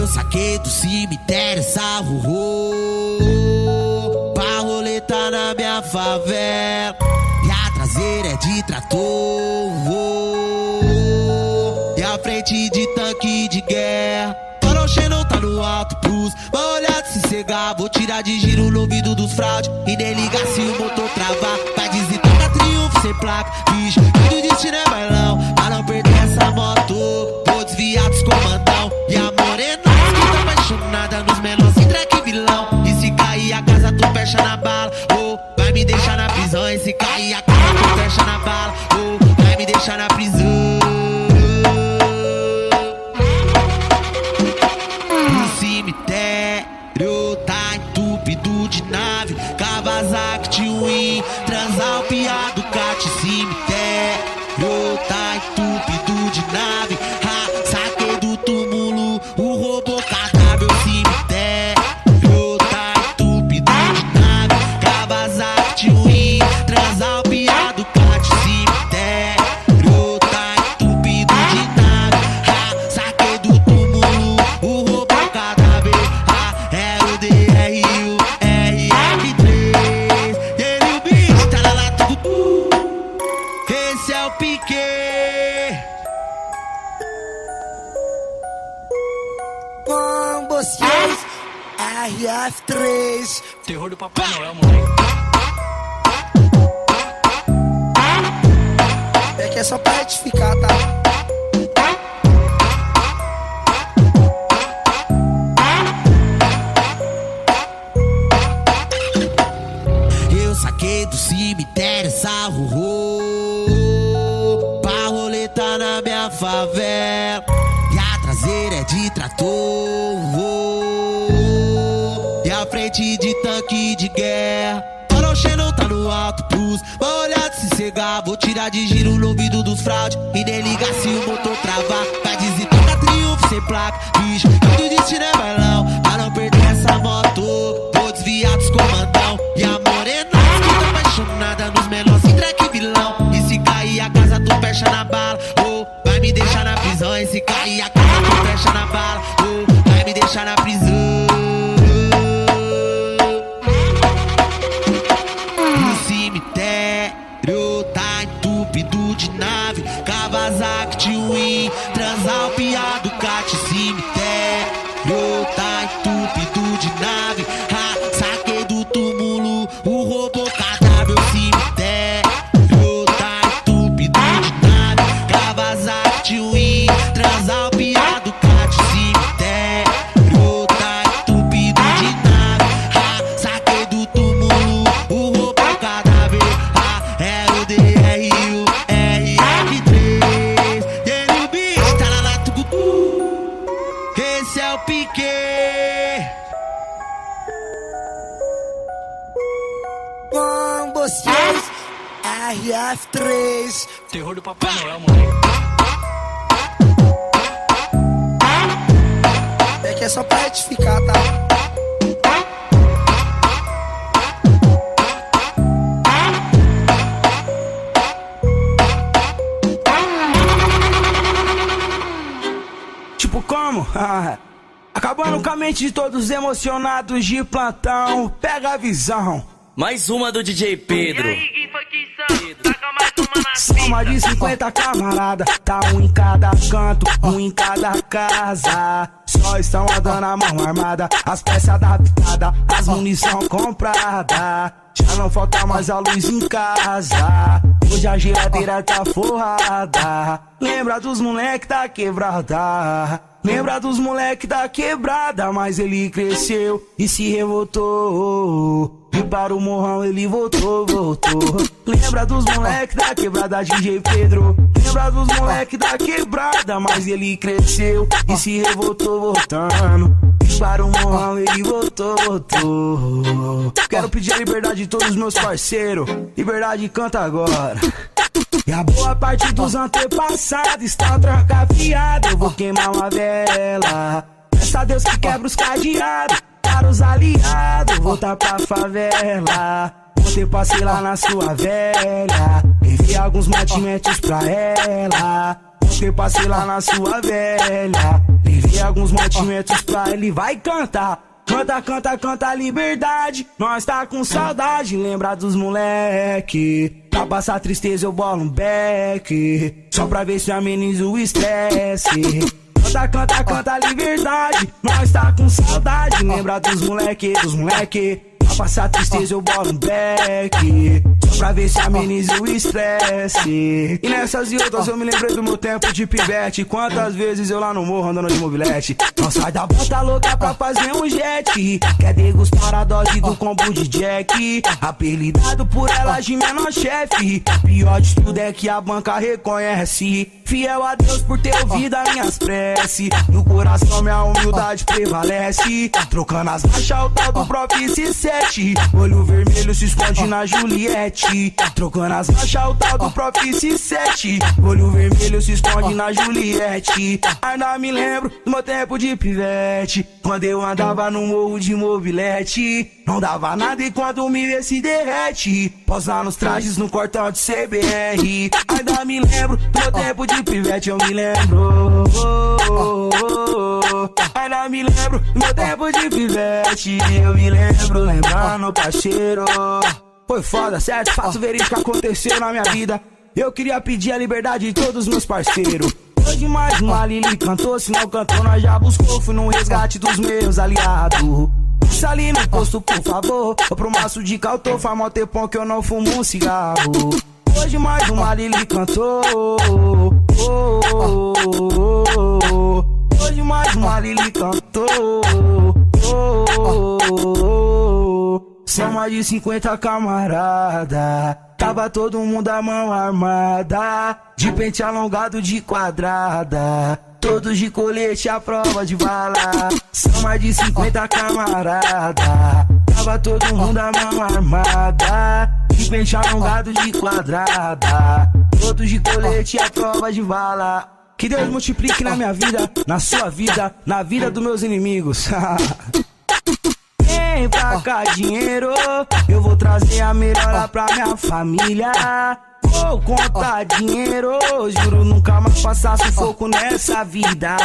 saquei do cemitério essa rorô pra roleta na minha favela. E a traseira é de trator e a frente de tanque de guerra. Farol Xenon tá no alto plus, vai olhar de se cegar. Vou tirar de giro no ouvido dos fraude e nem ligar se o motor travar. Vai dizer toca triunfo sem placa, bicho, que o destino é bailão. Pra não perder essa moto, vou desviar dos comandão. E a morena que tá apaixonada nos menores sem traque vilão. E se cair a casa tu fecha na bala, ou vai me deixar na prisão. E se cair a casa tu fecha na bala, ou vai me deixar na prisão. Cemitério tá entupido de nave, Kawasaki Twin, Transalpia Ducati. Cemitério tá entupido de nave, saquei do túmulo o robô cadáver. Cemitério tá entupido de nave, Kawasaki Twin, Transalpia Ducati. Cemitério tá entupido de nave, saquei do túmulo o robô cadáver. É o DRU, RF3. Ele o bicho tá lá tudo. Esse é o Piquet. Com vocês, RF3. Terror do Papai Noel, moleque. É que é só pra retificar, tá? Eu saquei do cemitério essa rorô pra roleta na minha favela. E a traseira é de trator e a frente de tanque de guerra. Farol Xenon tá no alto plus, vai olhar de se cegar. Vou tirar de giro no ouvido dos fraude e nem ligar se o motor travar. Vai dizer toca triunfo sem placa, bicho, que o destino é bailão. Pra não perder essa moto, vou desviar dos comandão. E a morena que tá apaixonada nos menores sem traque vilão. E se cair a casa tu fecha na bala, ou vai me deixar na prisão. E se cair a casa tu fecha na bala, ou vai me deixar na prisão. Cemitério tá entupido de nave, Kawasaki Twin, Transalpia Ducati. Cemitério tá entupido de nave, saquei do túmulo o robô cadáver. Cemitério tá entupido de nave, Kawasaki Twin, Transalpia Ducati. Cemitério tá entupido de nave, saquei do túmulo o robô cadáver. É o DRU, RF3. Ele o bicho tá lá tudo. Esse é o Piquet. Com vocês, RF3. Terror do Papai Noel, moleque. É que é só pra retificar, tá? Tipo como? Acabando com a mente de todos emocionados de plantão. Pega a visão. Mais uma do DJ Pedro. Soma de 50 camarada, tá um em cada canto, um em cada casa. Só estão andando a mão armada, as peças adaptadas, as munição comprada. Já não falta mais a luz em casa, hoje a geladeira tá forrada. Lembra dos moleque da quebrada, lembra dos moleque da quebrada. Mas ele cresceu e se revoltou, e para o morrão ele voltou. Lembra dos moleque da quebrada, DJ Pedro. Lembra dos moleque da quebrada. Mas ele cresceu e se revoltou voltando, e para o morrão ele voltou. Quero pedir a liberdade de todos os meus parceiros. Liberdade canta agora. E a boa parte dos antepassados está trancafiada. Eu vou queimar uma vela, peça a Deus que quebra os cadeados. Para os aliados, voltar pra favela. Ontem passei lá na sua velha, enviei alguns mantimentos pra ela. Ontem passei lá na sua velha, Levei alguns mantimentos pra ele, vai cantar. Canta, canta, canta liberdade. Nós tá com saudade, lembra dos moleque. Pra passar tristeza eu bolo um beck, só pra ver se amenizo o estresse. Canta, canta, canta liberdade. Nós tá com saudade, lembra dos moleque, dos moleque. Pra passar tristeza eu bolo um beck, só pra ver se ameniza o estresse. E nessas e outras eu me lembrei do meu tempo de pivete. Quantas vezes eu lá no morro andando de mobilete. Não sai da bota louca pra fazer um jet. Quer degustar a dose do combo de Jack. Apelidado por ela de menor chefe. Pior de tudo é que a banca reconhece. Fiel a Deus por ter ouvido as minhas preces. No coração minha humildade prevalece. Trocando as marchas o tal do Profice 7. Olho vermelho se esconde na Juliette. Trocando as marchas o tal do Profice 7. Olho vermelho se esconde na Juliette. Ainda me lembro do meu tempo de pivete, quando eu andava no morro de mobilete. Não dava nada enquanto me vê se derrete. Posar nos trajes no cortão de CBR. Ainda me lembro do meu tempo de pivete, eu me lembro. Ainda me lembro do meu tempo de pivete, eu me lembro, lembrando, parceiro. Foi foda, certo? Fato verídico aconteceu na minha vida. Eu queria pedir a liberdade de todos os meus parceiros. Hoje mais uma Lili cantou, se não cantou nós já buscou. Fui no resgate dos meus aliados. Passa ali no posto, por favor. Eu pro maço de cautô, faz mó tempão que eu não fumo um cigarro. Hoje mais uma Lili cantou. Hoje mais uma Lili cantou. São mais de 50 camarada. Tava todo mundo a mão armada, de pente alongado de quadrada, todos de colete à prova de bala. São mais de 50 camarada. Tava todo mundo a mão armada, de pente alongado de quadrada, todos de colete à prova de bala. Que Deus multiplique na minha vida, na sua vida, na vida dos meus inimigos. Vem pra cá dinheiro, eu vou trazer a melhora pra minha família. Vou contar dinheiro, juro nunca mais passar sufoco nessa vida.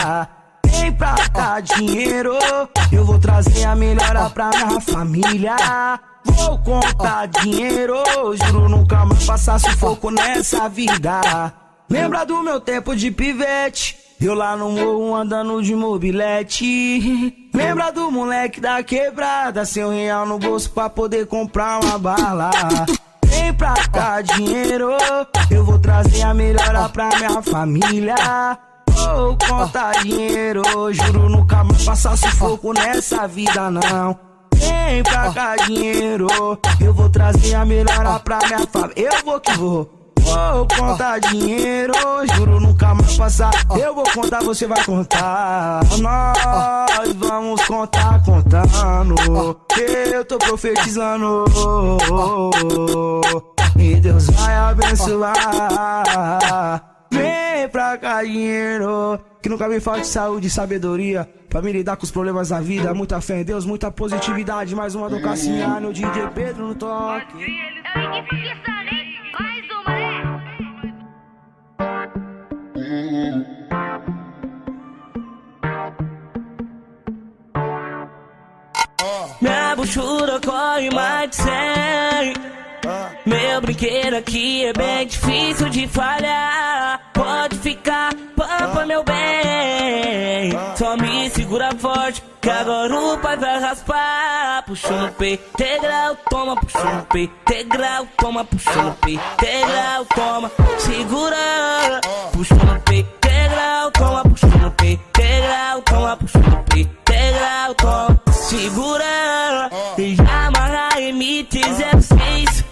Vem pra cá dinheiro, eu vou trazer a melhora pra minha família. Vou contar dinheiro, juro nunca mais passar sufoco nessa vida. Lembra do meu tempo de pivete, eu lá no morro andando de mobilete. Lembra do moleque da quebrada, R$100 no bolso pra poder comprar uma bala. Vem pra cá dinheiro, eu vou trazer a melhora pra minha família. Vou contar dinheiro, juro nunca mais passar sufoco nessa vida não. Vem pra cá dinheiro, eu vou trazer a melhora pra minha família. Eu vou que vou. Vou contar dinheiro, juro nunca mais passar. Eu vou contar, você vai contar. Nós vamos contar contando. Eu tô profetizando e Deus vai abençoar. Vem pra cá dinheiro, que nunca me falte saúde e sabedoria pra me lidar com os problemas da vida. Muita fé em Deus, muita positividade. Mais uma do Cassiano, o DJ Pedro no toque. Mais uma, né? Minha buchura corre mais de 100. Meu brinquedo aqui é bem difícil de falhar. Pode ficar, pampa meu bem. Só me segura forte, que agora o pai vai raspar. Puxou no peito, integral, toma. Puxou no peito, integral, toma. Puxou no peito, integral, toma. Segura, puxou no peito, integral, toma. Puxou no peito, integral, toma. Puxou no peito, integral, toma. Segura, e já amarra MT-06.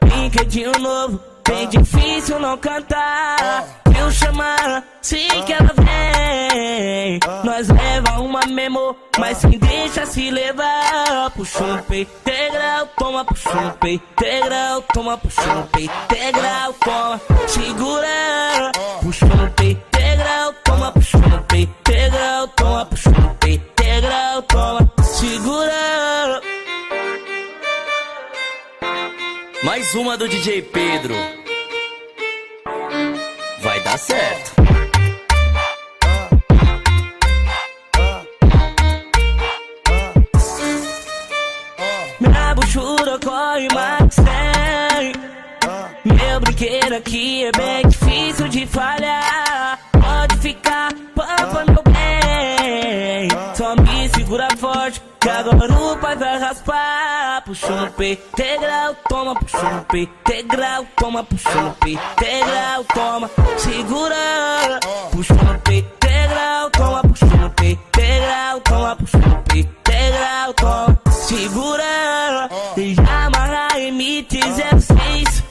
Brinquedinho novo, bem difícil não cantar. Eu chamar, sei que ela vem. Nós leva uma memo, mas sem deixa se levar. Puxou no peito, integral, toma. Puxou no peito, integral, toma. Puxou no peito, integral, toma. Segura, puxou no peito, integral, toma. Puxou no peito, integral, toma. Puxou no peito, integral, toma. Segura. Mais uma do DJ Pedro. Vai dar certo. parceiro aqui é bem difícil de falhar. Pode ficar, pampa meu bem. Só me segura forte, que agora o pai vai raspar. Puxou no peito, integral, toma. Puxou no peito, integral, toma. Puxou no peito, integral, toma. Segura, puxou no peito, integral, toma. Puxou no peito, integral, toma. Puxou no peito, integral, toma. Segura, e já amarra MT-06.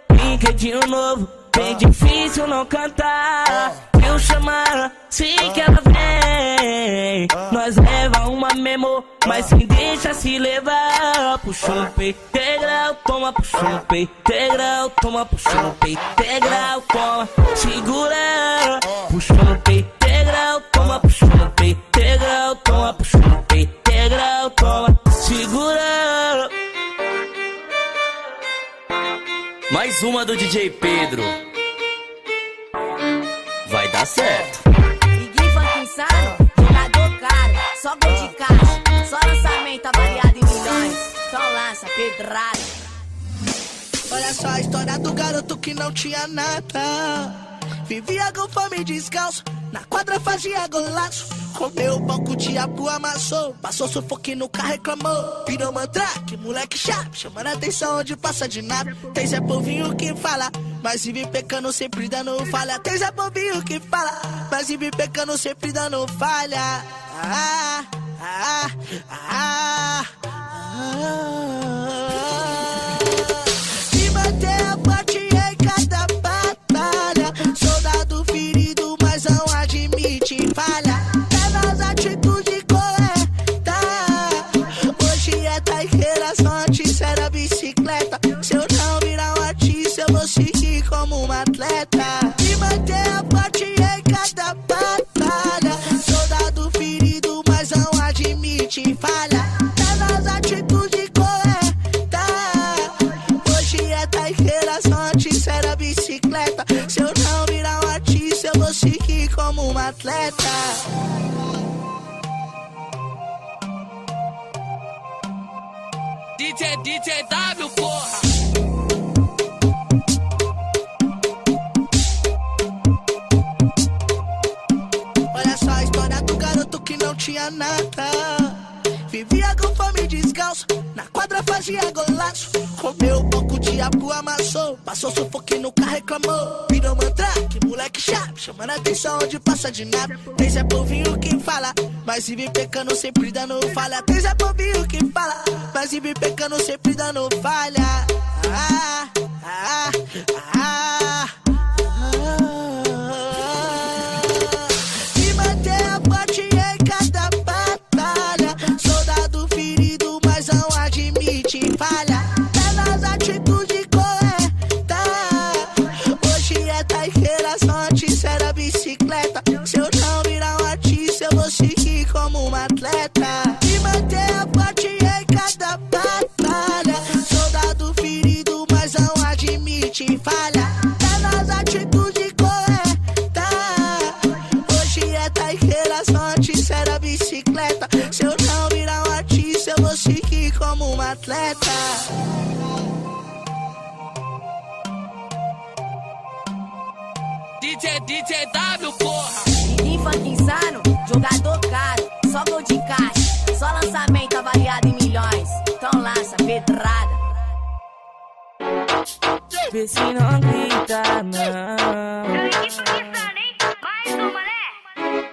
Brinquedinho novo, bem difícil não cantar. Eu chamar, sei que ela vem. Nós leva uma memo, mas sem deixa se levar. Puxou no peito, integral, toma. Puxou no peito, integral, toma. Puxou no peito, integral, toma. Segura, puxou no peito, integral, toma. Puxou no peito, integral, toma. Puxou no peito, integral, toma. Segura. Mais uma do DJ Pedro. Vai dar certo. Ninguém funk insano, jogador caro, só gol de caixa, só lançamento avaliado em milhões. Então lança, pedrada. Olha só a história do garoto que não tinha nada. Vivia com fome e descalço, na quadra fazia golaço. Comeu o pão que o diabo amassou, passou sufoque no carro, reclamou. Virou mandrake, moleque chato, chamando a atenção onde passa de nada. Tem Zé Povinho que fala, mas vive pecando sempre dando falha. Tem Zé Povinho que fala, mas vive pecando sempre dando falha. Se manter a parte em cada batalha, soldado ferido, mas não admite falha. Atitude correta. Hoje é taiqueira, só antes era bicicleta. Se eu não virar um artista, eu vou seguir como um atleta. E manter a parte em cada batalha. Soldado ferido, mas não admite falha. Tá nas atitudes corretas. Hoje é taiqueira, só antes era bicicleta. Se eu não virar um artista, eu vou seguir como um atleta. DJ W, porra! Olha só a história do garoto que não tinha nada. Vivia com fome e descalço, na quadra fazia golaço. Comeu o pão que o diabo amassou, passou sufoque no carro, reclamou. Virou mandrake, moleque chato, chamando a atenção onde passa de nada. Tem Zé Povinho que fala, mas vive pecando sempre dando falha. Tem Zé Povinho que fala, mas vive pecando sempre dando falha. Se manter a parte em cada batalha, soldado ferido, mas não admite falha. Tá nas atitudes corretas. Hoje é taiqueira, só antes era bicicleta. Se eu não virar um artista, eu vou seguir como um atleta. E manter a parte em cada batalha, soldado ferido, mas não admite falha. Tá nas atitudes corretas. Hoje é taiqueira, só antes era bicicleta. Se eu não virar um artista, eu vou seguir como um atleta. DJ W, porra! Ninguém funk insano, jogador caro, só gol de caixa, só lançamento avaliado em milhões. Então lança, pedrada. Vê se não grita, não.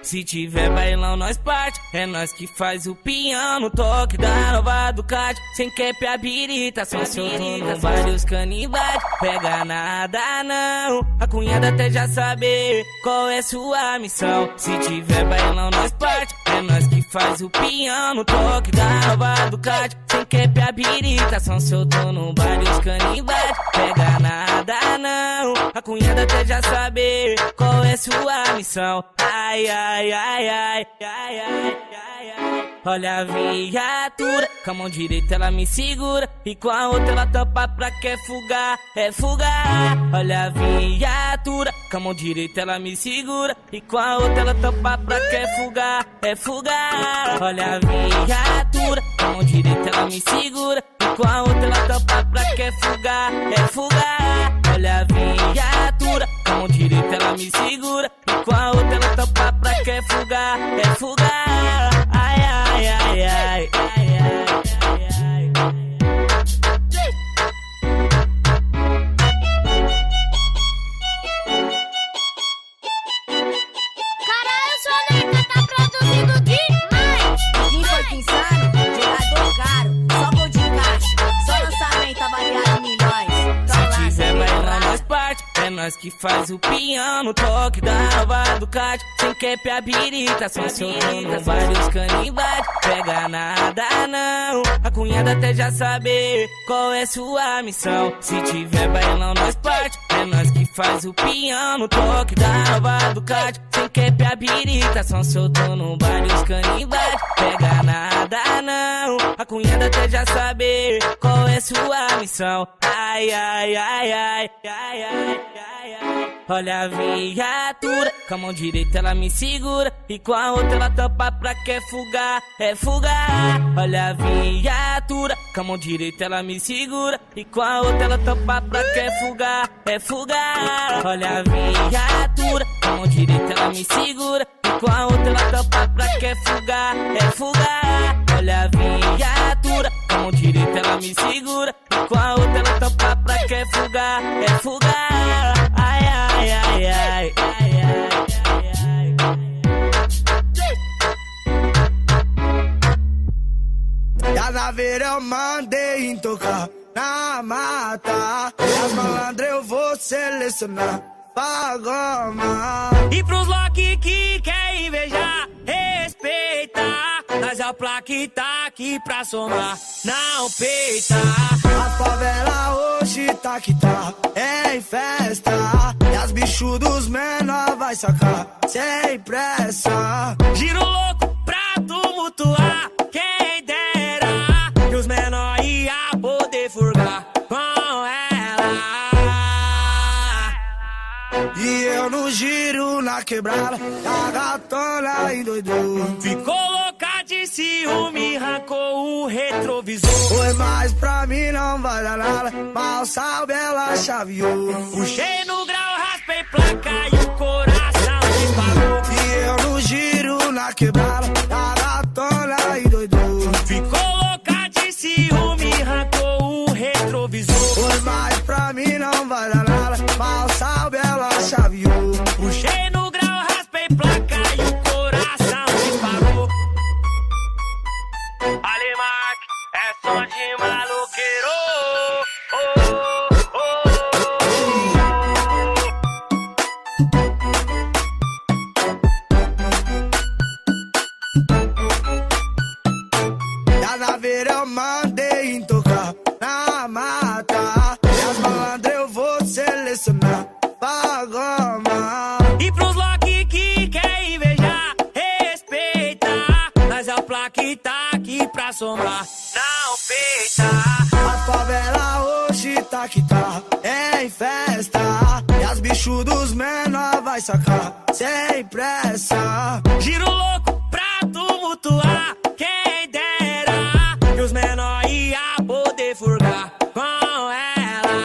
Se tiver bailão, nós parte. É nós que faz o piano, toque da nova Ducati. Sem cap, habilitação, soltando vários canibais. Pega nada, não. A cunhada até já saber qual é sua missão. Se tiver bailão, nós parte. É nós que faz o piano, toque da nova Ducati. Sem cap, habilitação, soltando vários canibais. Pega nada, não. A cunhada até já saber qual é sua missão. Ai, ai, ai, ai, ai, ai, ai, ai. Olha a viatura, com a mão direita ela me segura e com a outra ela tampa pra que fugar, é fugar. Olha a viatura, com a mão direita ela me segura e com a outra ela tampa pra que fugar, é fugar. Olha a viatura, com a mão direita ela me segura e com a outra ela tampa pra que fugar, é fugar. Olha a viatura, com a mão direita ela me segura e com a outra ela tampa pra quer fugar, é fugar. Ai, ai, ai, ai, ai, ai, ai, ai. Caralho, Soneca, tá produzindo demais! Quem foi que insano? Gerador caro, só gol de caixa, só lançamento avaliado em milhões. Se tiver bailando nós parte, é nós que faz o piano, toque da nova Ducati, sem cap a birita, só soltando vários canibais, pega nada não, a cunhada até já saber qual é sua missão. Se tiver bailando nós parte, é nós que faz o piano, toque da nova Ducati, sem cap a birita, só soltando vários canibais, pega nada não, a cunhada até já saber qual é sua missão. Ai, ai, ai, ai, ai, ai, ai, ai. Olha a viatura, com a mão direita ela me segura e com a outra ela tampa pra quer fugar, é fugar. Olha a viatura, com a mão direita ela me segura e com a outra ela tampa pra quer fugar, é fugar. Olha a viatura, com a mão direita ela me segura e com a outra ela tampa pra quer fugar, é fugar. Olha a viatura, com a mão direita ela me segura e com a outra ela tampa pra quer fugar, é fugar. Ai, ai, ai, ai, ai, ai, ai, ai. E a naveira eu mandei tocar na mata, e as malandras eu vou selecionar pra goma. E pros Loki que quer invejar, respeita, nós é a placa que tá aqui pra somar, não peita. A favela hoje tá que tá em festa, e as bichos dos menor vai sacar sem pressa. Giro louco pra tumultuar, quem dera que os menor ia poder furgar com ela. E eu no giro na quebrada, a gatona endoidou, Ficou louca de ciúme, arrancou o retrovisor. foi mais pra mim não vai dar nada, mal sabe ela chaveou. Puxei no grau, raspei placa e o coração disparou. E eu no giro na quebrada, a gatona endoidou, Ficou louca de ciúme, arrancou o retrovisor. foi mais pra mim não vai dar nada, mal sabe ela chaveou. Puxei no grau, raspei placa e o coração disparou. Alimac, é som de maloqueiro. Oh, oh, E a naveira eu mandei tocar na mata, e as malandras eu vou selecionar pra goma. E pros Loki que quer invejar, respeita, nós é o placa que tá aqui pra somar, não peita. A favela hoje tá que tá em festa, e as bichos dos menor vai sacar sem pressa. Giro louco pra tumultuar, quem dera que os menor ia poder furgar com ela.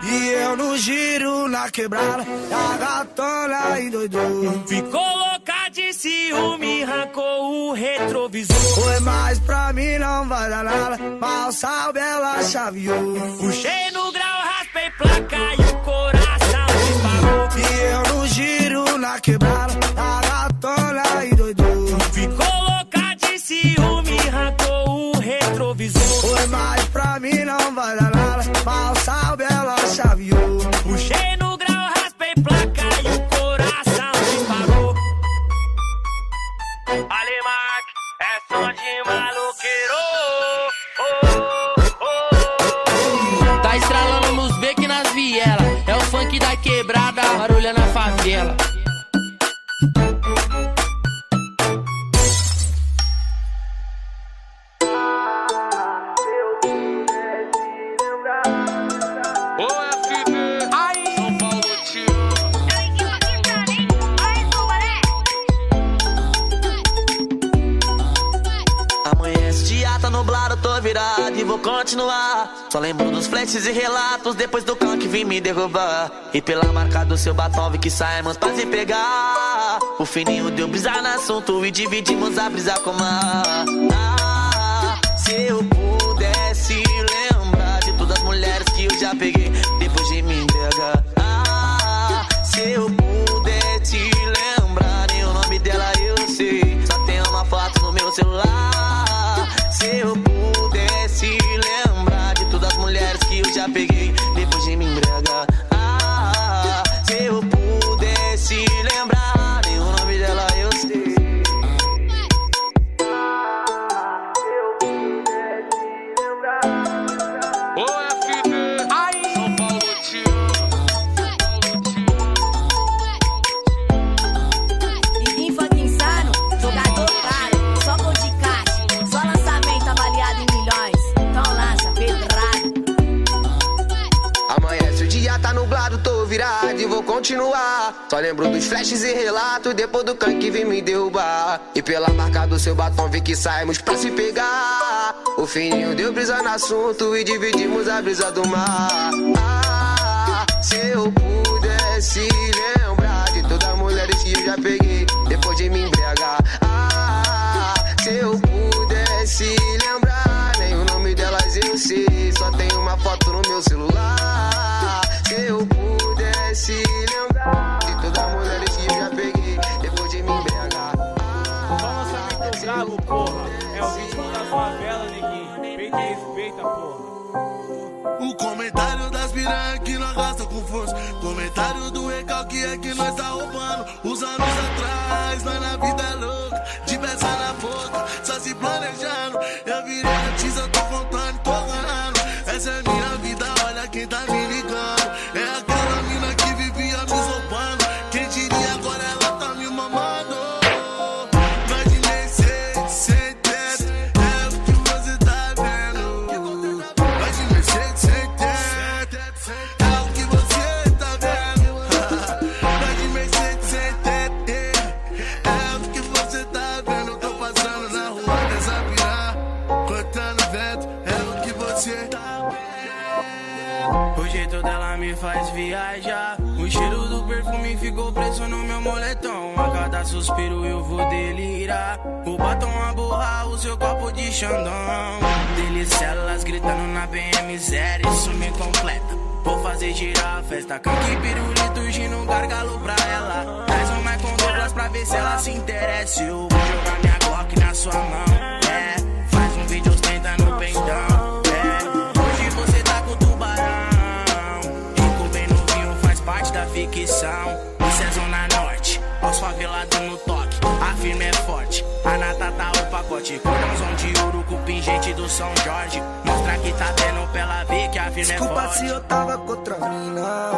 E eu no giro na quebrada, a gatona endoidou, Ficou louca de ciúme, arrancou o retrovisor. foi mais pra mim não vai dar nada, mal sabe ela chaveou. Puxei no grau, raspei placa e o coração disparou. E eu no giro na quebrada, a gatona endoidou, Ficou louca de ciúme, arrancou o retrovisor. foi mais pra mim não vai dar nada, mal sabe ela chaveou. Puxei no grau, raspei placa e o coração disparou. Alimac, é som de maloqueiro. Tá estralando nos becos e nas vielas, é o funk da quebrada, barulha na favela. Amanhece dia, tá tá nublado, tô virado e vou continuar. Só lembro dos flashes e relatos depois do cão que vim me derrubar. E pela marca do seu batom vi que saímos pra se pegar. O fininho deu brisa no assunto e dividimos a brisa com mar. Se eu pudesse lembrar de todas as mulheres que eu já peguei depois de me entregar. Se eu pudesse lembrar nem o nome dela eu sei. Só tem uma foto no meu celular. Se eu pudesse lembrar de todas as mulheres que eu já peguei depois de me embriagar. Se eu pudesse lembrar nem o nome dela eu sei. E vou continuar. Só lembro dos flashes e relatos depois do cão que vim me derrubar. E pela marca do seu batom vi que saímos pra se pegar. O fininho deu brisa no assunto e dividimos a brisa do mar. Se eu pudesse lembrar de todas as mulheres que eu já peguei depois de me embriagar. Se eu pudesse lembrar nem o nome delas eu sei. Só tem uma foto no meu celular. Se eu pudesse lembrar de todas as mulheres que eu já peguei depois de me embriagar. Vamos saber que eu gravo, porra. É o ritmo da favela, neguinho. Peita e respeita, porra. O comentário das piranhas que nós gasta com força. Comentário do recalque é que nós tá roubando. Os anos atrás, nós na vida é louca. De peça na boca, só se planejando. Eu virei artista, tô contando, tô ganhando. Essa é minha vida, olha quem tá me ligando. É aquela mina que vivia me zombando. Quem diria agora ela tá me mamando. Mas de Mercedes, sem teto, é o que você tá vendo. Mas de Mercedes, sem teto, é o que você tá vendo. Mas de Mercedes, sem teto, é o que você tá vendo. Tô passando na rua dessa piranha, cortando vento, é o que você tá vendo. O jeito dela me faz viajar. O cheiro do perfume ficou preso no meu moletom. A cada suspiro eu vou delirar. O batom a borrar o seu copo de xandão. Delicelas gritando na BM0, isso me completa. Vou fazer girar a festa. Canque pirulito, gino, gargalo pra ela. Traz um Michael Douglas pra ver se ela se interessa. Eu vou jogar minha Glock na sua mão. Faz um vídeo ostenta no peitão. Da ficção, isso é Zona Norte. Os favelados no toque, a firma é forte. A nata tá o pacote, cordãozão de ouro com pingente do São Jorge. Mostra que tá tendo pra ela ver que a firma Desculpa é forte. se eu tava contra a mina,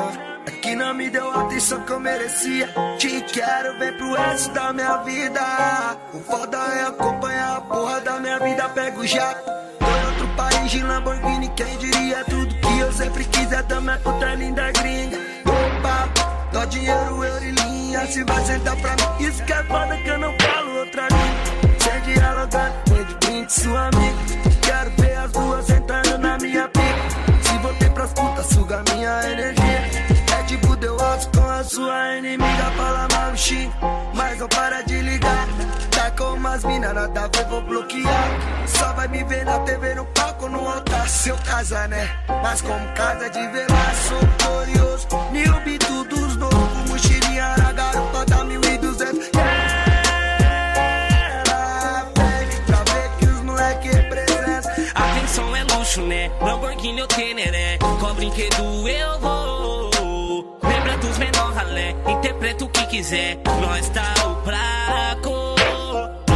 é que não me deu a atenção que eu merecia. Te quero, vem pro resto da minha vida. O foda é acompanhar a porra da minha vida. Pego o jato, tô em outro país de Lamborghini. Quem diria tudo que eu sempre quis é dar minha puta linda gringa. Dó dinheiro, euro e linha. Se vai sentar pra mim, isso que é foda que eu não falo outra língua. Sem dialogar, nem de brinde, sua amiga. Quero ver as duas entrando na minha pica. Se voltei pras putas, suga minha energia. É tipo deu osso com a sua inimiga. Fala mal, xinga, mas não para de ligar. Tá com umas mina, nada a ver, vou bloquear. Só vai me ver na TV, no palco, no altar. Seu casa, né? Mas como casa de velar, sou glorioso. Mil bitudos novos, mochilinha, a garupa da 1200. Ela pede pra ver que os moleque representam. Atenção é luxo, né? Lamborghini eu tenho, né? Com brinquedo eu vou. Lembra dos menor ralé, interpreta o que quiser. Nós tá o placo.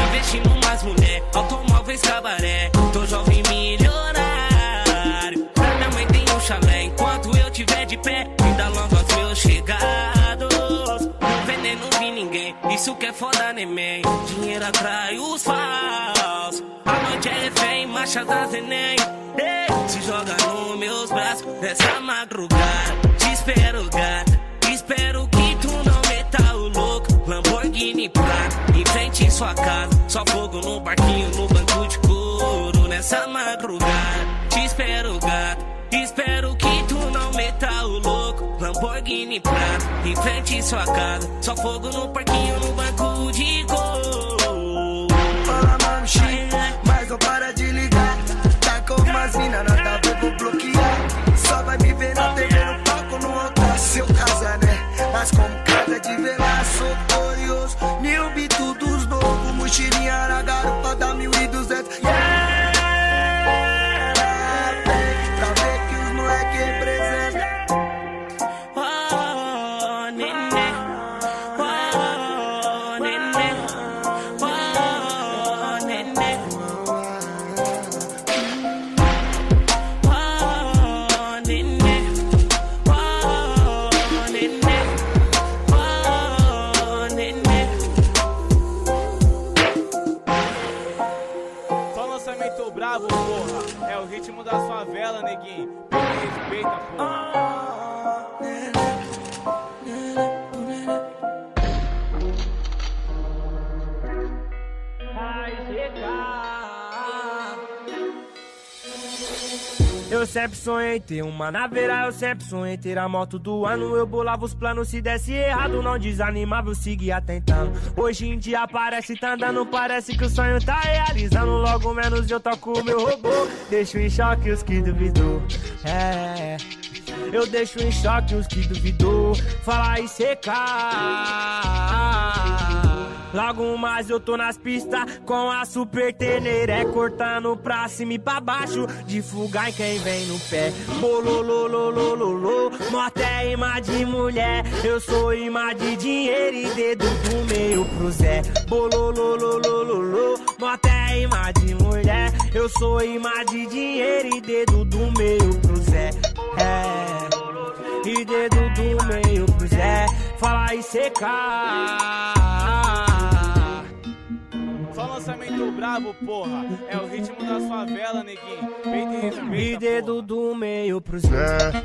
Investindo mais mulher, automóveis cabaré. Tô jovem milionário. Pra minha mãe tem um chalé. Enquanto eu tiver de pé, ainda logo aos meus chegados. No veneno não vi ninguém, isso que é foda, né, man? Dinheiro atrai os falsos. A noite é refém, marcha das Enem. Se joga nos meus braços nessa madrugada. Te espero, gata, espero que tu não meta o louco. Lamborghini prata, em frente em sua casa. Só fogo no barquinho, no banco de couro. Nessa nessa madrugada. Te espero, gato, espero que tu não meta o louco. Lamborghini prata, em frente à sua casa. Só fogo no parquinho, no banco de gol. Fala, mano, mas não para de ligar. Tá com umas mina, nada a ver, vou bloquear. Só vai me ver na TV, no palco, no altar. Seu casa, né? Mas como casa de velar, sou glorioso. Mil bitos dos novos, mochilinha na garupa da 1200. Yeah! Pra ver que os moleque representam. Oh, nenê. Oh, nenê. Oh, nenê. Oh, nenê. Oh, nenê. Oh, nenê. Só lançamento brabo, porra. É o ritmo das favelas, neguinho. Me respeita, porra. Eu sempre sonhei ter uma naveira, eu sempre sonhei ter a moto do ano. Eu bolava os planos, se desse errado não desanimava, eu seguia tentando. Hoje em dia parece tá andando, parece que o sonho tá realizando. Logo menos eu toco o meu robô, deixo em choque os que duvidou. Eu deixo em choque os que duvidou. Falar e secar. Logo mais eu tô nas pistas com a super teneré, cortando pra cima e pra baixo, de fugar em quem vem no pé. Bololololololô, morte é imã de mulher, eu sou imã de dinheiro e dedo do meio pro Zé. Bololololololô, morte é imã de mulher, eu sou imã de dinheiro e dedo do meio pro Zé. E dedo do meio pro Zé, falar e secar. Só lançamento brabo, porra. É o ritmo das favelas, neguinho. Peito e respeita, E dedo do meio pro Zé.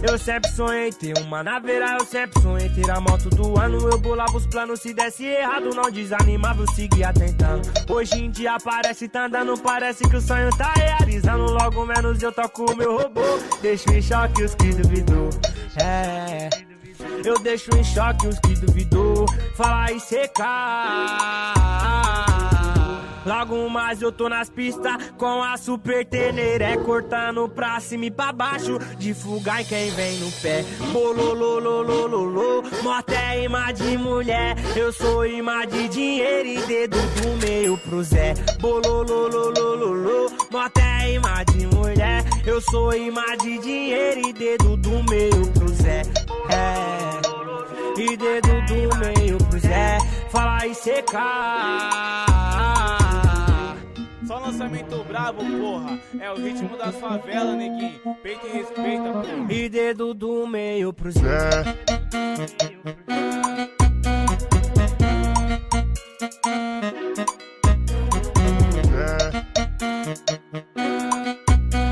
Eu sempre sonhei ter uma naveira, eu sempre sonhei ter a moto do ano. Eu bolava os planos, se desse errado não desanimava, eu seguia tentando. Hoje em dia parece tá andando, parece que o sonho tá realizando. Logo menos eu toco o meu robô, deixo em choque os que duvidou. Eu deixo em choque os que duvidou. Falar e secar. Logo mais eu tô nas pistas com a super teneré, cortando pra cima e pra baixo, de fugar em quem vem no pé. Bololololololô, morte é imã de mulher, eu sou imã de dinheiro e dedo do meio pro Zé. Bololololololô, morte é imã de mulher, eu sou imã de dinheiro e dedo do meio pro Zé. E dedo do meio pro Zé, falar e secar. Só lançamento brabo, porra. É o ritmo das favelas, neguinho. Peito e respeita, porra. E dedo do meio pro Zé.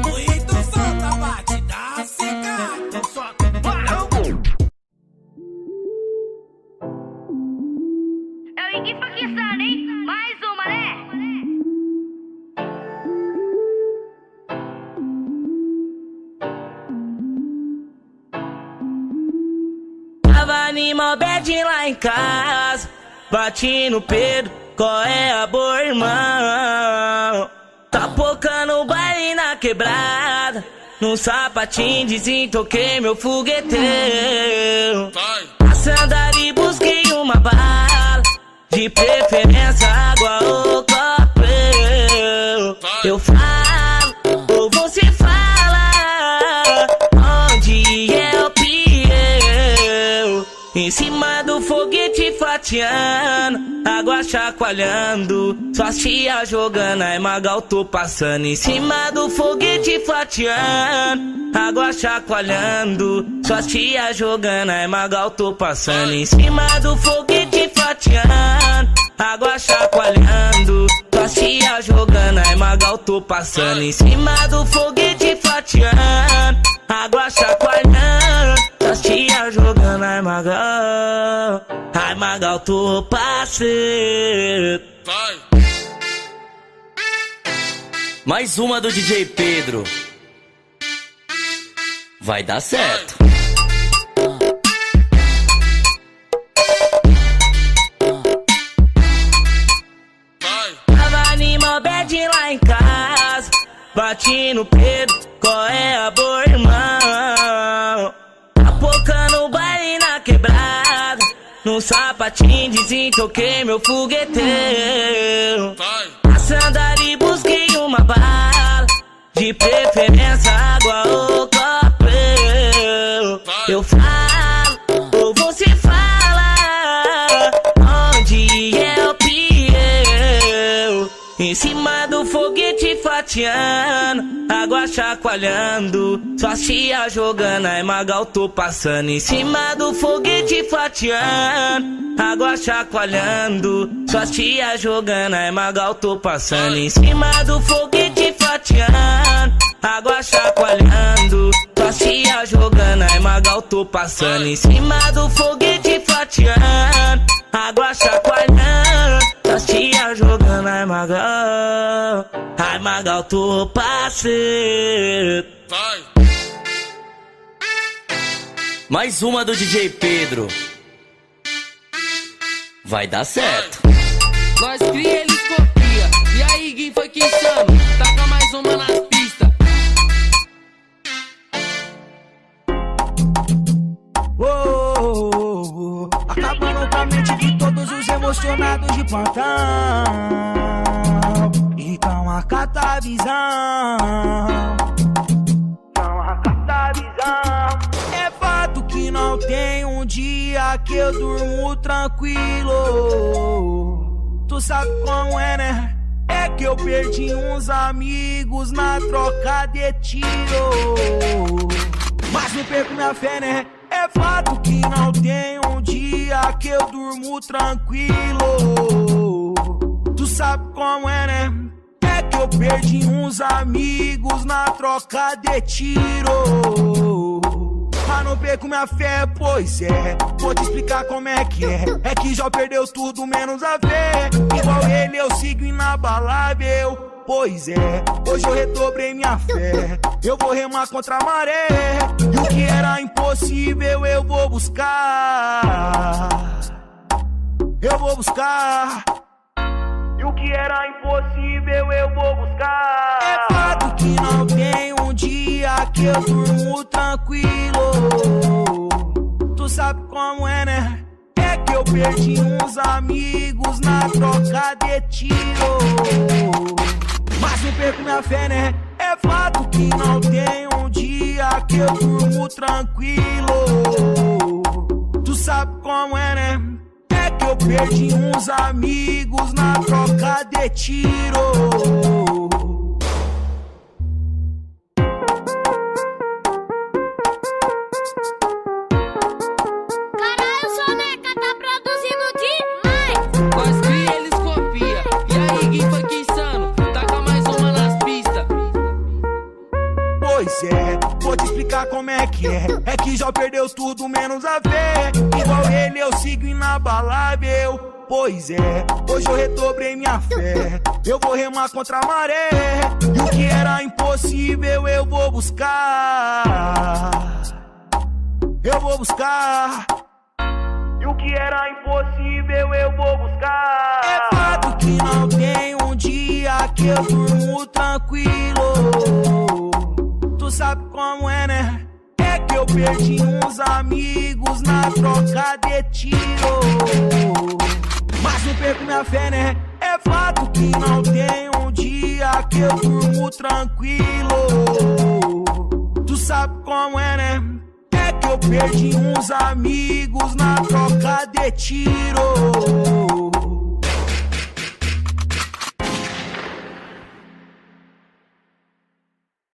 Muito solta, bate, dá seca. Então solta, É o Iggy Paquistano, hein? Mais uma, né? Tava animal bad lá em casa, bati no Pedro, qual é a boa, irmão? Tá pocando o baile na quebrada, num sapatinho desentoquei meu fogueteiro. Passando e busquei uma bala, de preferência água ou copo. Eu falo, ou você fala, onde é o pieu? Em cima do foguete fatiando, água chacoalhando, suas tia jogando, aí Magal tô passando. Em cima do foguete fatiando, água chacoalhando, suas tia jogando, aí Magal tô passando. Em cima do foguete fatiando, água chacoalhando, suas Suas tia jogando, aí Magal tô passando em cima do foguete fatiando, água chacoalhando. Suas tia jogando, aí Magal tô passando. Mais uma do DJ Pedro. Vai dar certo. Tava animal bad lá em casa, bati no Pedro, qual é a boa, irmão? Apocando o baile na quebrada, no sapatinho desentoquei meu fogueteiro. A sandália e busquei uma bala, de preferência água ou copo. Eu falo, ou você fala, onde é o Pieu? Em cima do foguete fatiando, água chacoalhando. Suas tia jogando, aí Magal tô passando em cima do foguete fatiando, água chacoalhando. Suas tia jogando, aí Magal tô passando em cima do foguete fatiando, água chacoalhando. Suas tia jogando, aí Magal tô passando em cima do foguete fatiando, água chacoalhando. Suas tia jogando, aí Magal tô passando. Mais uma do DJ Pedro. Vai dar certo. Nós cria, eles copia. E aí, Gui, foi que insano. Taca mais uma nas pistas. Acabando com a mente de todos os emocionados de plantão. Então acata a visão. É fato que não tem um dia que eu durmo tranquilo. Tu sabe como é, né? É que eu perdi uns amigos na troca de tiro. Mas não perco minha fé, né? É fato que não tem um dia que eu durmo tranquilo. Tu sabe como é, né? É que eu perdi uns amigos na troca de tiro. Mas não perco minha fé, pois é. Vou te explicar como é que é. É que já perdeu tudo menos a fé. Igual ele eu sigo inabalável. Pois é, hoje eu redobrei minha fé. Eu vou remar contra a maré. E o que era impossível eu vou buscar. Eu vou buscar. E o que era impossível eu vou buscar. É fato que não tem um dia que eu durmo tranquilo. Tu sabe como é, né? É que eu perdi uns amigos na troca de tiro. Mas não perco minha fé, né? É fato que não tem um dia que eu durmo tranquilo. Tu sabe como é, né? É que eu perdi uns amigos na troca de tiro. Caralho, Soneca, tá produzindo demais. Nós cria, eles copia. E aí, Gui, foi que insano. Taca mais uma nas pistas. Pois é, vou te explicar como é que é. É que já perdeu tudo menos a fé. Igual ele eu sigo inabalável. Pois é, hoje eu redobrei minha fé. Eu vou remar contra a maré. E o que era impossível eu vou buscar. Eu vou buscar. E o que era impossível eu vou buscar. É fato que não tem um dia que eu durmo tranquilo. Tu sabe como é, né? É que eu perdi uns amigos na troca de tiro. Mas não perco minha fé, né? É fato que não tem um dia que eu durmo tranquilo. Tu sabe como é, né? É que eu perdi uns amigos na troca de tiro.